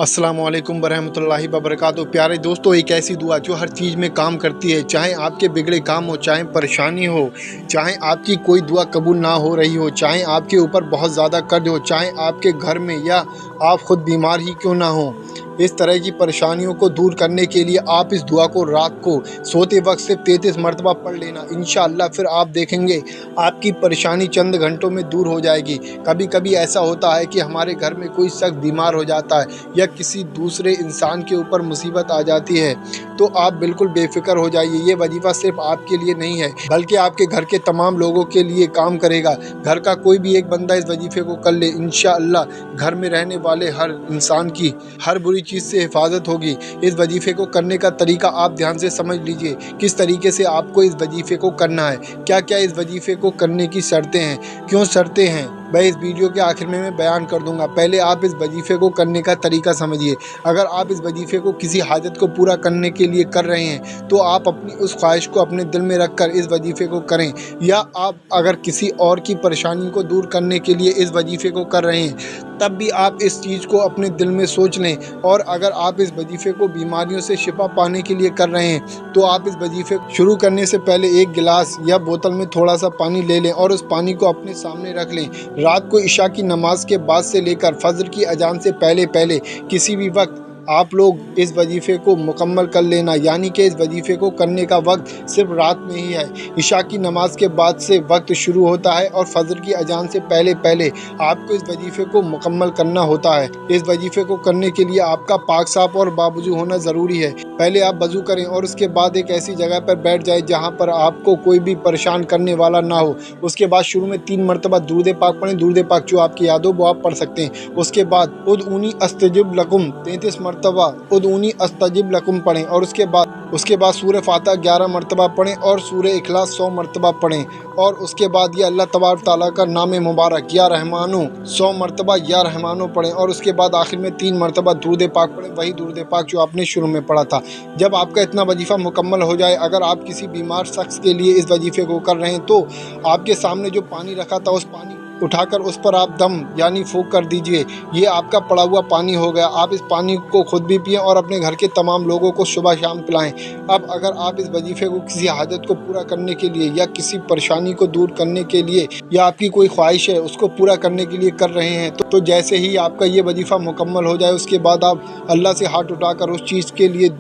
अस्सलामु अलैकुम वरहमतुल्लाहि वबरकातुहू। प्यारे दोस्तों, एक ऐसी दुआ जो हर चीज़ में काम करती है। चाहे आपके बिगड़े काम हो, चाहे परेशानी हो, चाहे आपकी कोई दुआ कबूल ना हो रही हो, चाहे आपके ऊपर बहुत ज़्यादा कर्ज हो, चाहे आपके घर में या आप खुद बीमार ही क्यों ना हो, इस तरह की परेशानियों को दूर करने के लिए आप इस दुआ को रात को सोते वक्त सिर्फ 33 मरतबा पढ़ लेना। इंशाअल्लाह फिर आप देखेंगे आपकी परेशानी चंद घंटों में दूर हो जाएगी। कभी कभी ऐसा होता है कि हमारे घर में कोई शख्स बीमार हो जाता है या किसी दूसरे इंसान के ऊपर मुसीबत आ जाती है, तो आप बिल्कुल बेफिक्र हो जाइए। ये वजीफ़ा सिर्फ आपके लिए नहीं है बल्कि आपके घर के तमाम लोगों के लिए काम करेगा। घर का कोई भी एक बंदा इस वजीफ़े को कर ले, इंशाअल्लाह घर में रहने वाले हर इंसान की हर बुरी चीज़ से हिफाजत होगी। इस वजीफ़े को करने का तरीका आप ध्यान से समझ लीजिए, किस तरीके से आपको इस वजीफ़े को करना है, क्या क्या इस वजीफ़े को करने की शर्तें हैं, क्यों शर्तें हैं, मैं इस वीडियो के आखिर में मैं बयान कर दूंगा। पहले आप इस वजीफ़े को करने का तरीका समझिए। अगर आप इस वजीफ़े को किसी हाजत को पूरा करने के लिए कर रहे हैं तो आप अपनी उस ख्वाहिश को अपने दिल में रखकर इस वजीफ़े को करें, या आप अगर किसी और की परेशानी को दूर करने के लिए इस वजीफ़े को कर रहे हैं तब भी आप इस चीज़ को अपने दिल में सोच लें। और अगर आप इस वजीफ़े को बीमारियों से शिफा पाने के लिए कर रहे हैं तो आप इस वजीफ़े शुरू करने से पहले एक गिलास या बोतल में थोड़ा सा पानी ले लें और उस पानी को अपने सामने रख लें। रात को इशा की नमाज के बाद से लेकर फजर की अजान से पहले पहले किसी भी वक्त आप लोग इस वजीफ़े को मुकम्मल कर लेना। यानी कि इस वजीफ़े को करने का वक्त सिर्फ रात में ही है। इशा की नमाज के बाद से वक्त शुरू होता है और फजर की अजान से पहले पहले आपको इस वजीफ़े को मुकम्मल करना होता है। इस वजीफ़े को करने के लिए आपका पाक साफ और बावजू होना ज़रूरी है। पहले आप वज़ू करें और उसके बाद एक ऐसी जगह पर बैठ जाए जहाँ पर आपको कोई भी परेशान करने वाला ना हो। उसके बाद शुरू में 3 मरतबा दुरूद पाक पढ़ें। दुरूद पाक जो आपकी याद हो वो आप पढ़ सकते हैं। उसके बाद उदऊनी अस्तजिब लकुम 33 मरतबा उदऊनी अस्तजिब लकुम पढ़ें और उसके बाद सूरह फातिहा 11 मरतबा पढ़ें और सूरह इखलास 100 मरतबा पढ़ें। और उसके बाद ये अल्लाह तबारक तआला का नाम मुबारक या रहमानो 100 मरतबा या रहमानो पढ़ें और उसके बाद आखिर में 3 मरतबा दुरूद पाक पढ़ें, वही दुरूद पाक जो आपने शुरू में पढ़ा था। जब आपका इतना वजीफ़ा मुकम्मल हो जाए, अगर आप किसी बीमार शख्स के लिए इस वजीफ़े को कर रहे हैं तो आपके सामने जो पानी रखा था उस पानी उठाकर उस पर आप दम यानी फूंक कर दीजिए। ये आपका पड़ा हुआ पानी हो गया। आप इस पानी को खुद भी पिएं और अपने घर के तमाम लोगों को सुबह शाम पिलाएं। अब अगर आप इस वजीफ़े को किसी हाजत को पूरा करने के लिए या किसी परेशानी को दूर करने के लिए या आपकी कोई ख्वाहिश है उसको पूरा करने के लिए कर रहे हैं तो जैसे ही आपका ये वजीफ़ा मुकम्मल हो जाए उसके बाद आप अल्लाह से हाथ उठाकर उस चीज़ के लिए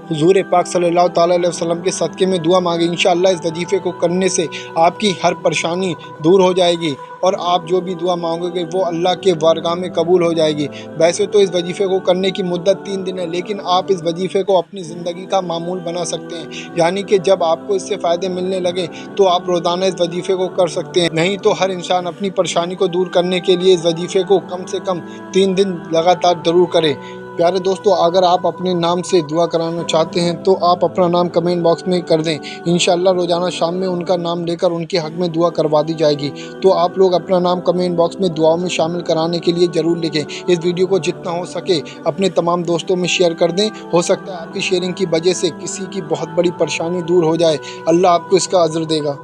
हुज़ूर पाक सल्लल्लाहु ताला अलैहि वसल्लम के सदक़े में दुआ मांगे। इंशाअल्लाह इस वजीफ़े को करने से आपकी हर परेशानी दूर हो जाएगी और आप जो भी दुआ मांगोगे वो अल्लाह के बारगाह में कबूल हो जाएगी। वैसे तो इस वजीफ़े को करने की मुद्दत 3 दिन है, लेकिन आप इस वजीफ़े को अपनी ज़िंदगी का मामूल बना सकते हैं। यानी कि जब आपको इससे फ़ायदे मिलने लगे तो आप रोज़ाना इस वजीफ़े को कर सकते हैं। नहीं तो हर इंसान अपनी परेशानी को दूर करने के लिए इस वजीफ़े को कम से कम 3 दिन लगातार ज़रूर करे। प्यारे दोस्तों, अगर आप अपने नाम से दुआ कराना चाहते हैं तो आप अपना नाम कमेंट बॉक्स में कर दें। इंशाअल्लाह रोज़ाना शाम में उनका नाम लेकर उनके हक़ में दुआ करवा दी जाएगी। तो आप लोग अपना नाम कमेंट बॉक्स में दुआओं में शामिल कराने के लिए ज़रूर लिखें। इस वीडियो को जितना हो सके अपने तमाम दोस्तों में शेयर कर दें। हो सकता है आपकी शेयरिंग की वजह से किसी की बहुत बड़ी परेशानी दूर हो जाए। अल्लाह आपको इसका अज़्र देगा।